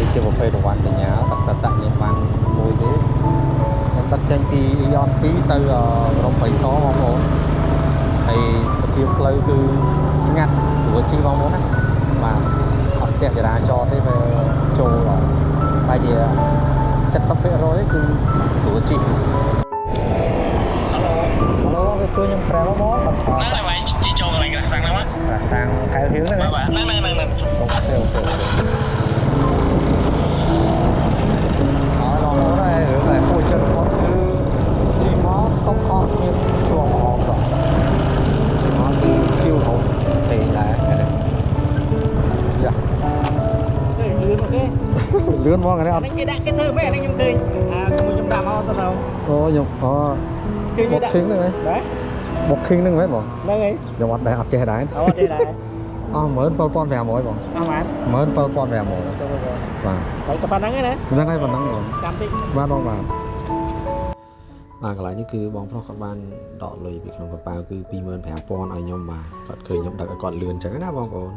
នេះជាប្រភេទរង្វាន់កញ្ញាតតញ៉ាំបានមួយទេខ្ញុំដឹកចេញពីអ៊ីយ៉ន2ទៅក្រុងបៃសបងប្អូនហើយសភាពផ្លូវគឺស្ងាត់ស្រួលជិះបងប្អូនណាបាទអត់ស្ទះចរាចរណ៍ទេវាចូលតែជា70%គឺស្រួលជិះឡូវាជួយខ្ញុំក្រែមកបងបាទហ្នឹងហើយជីចូលកន្លែងក្រសាំងហ្នឹងមកក្រសាំងកែវហៀងហ្នឹងបាទហ្នឹងអូខេឡងដែររឿងតែពួកចិត្តគាត់គឺជីមកស្តុកអត់មានឆ្លងអងសោះជីមកគឺគៀវហូបទេដែរយ៉ាលឿនមកទេលឿនមកគេអត់គេដាក់គេធ្វើមែនខ្ញុំឃើញខ្ញុំដាក់មកទៅអូខ្ញុំបុកឃីងហ្នឹងហ៎បុកឃីងហ្នឹងមែនបងហ្នឹងហើយខ្ញុំអត់ដែរអត់ចេះដែរអត់ចេះដែរអស់17500បងអស់បាន17500បាទតែប៉ុណ្្នឹងឯណាហ្នឹងហើយប៉ុណ្្នឹងបងចាំតិចបាទបងបាទកន្លែងនេះគឺបងប្រុសគាត់បានដកលុយពីក្នុងកប៉ាល់គឺ25000ឲ្យខ្ញុំបាទគាត់ឃើញខ្ញុំដឹកឲ្យគាត់លឿនអញ្ចឹងណាបងប្អូន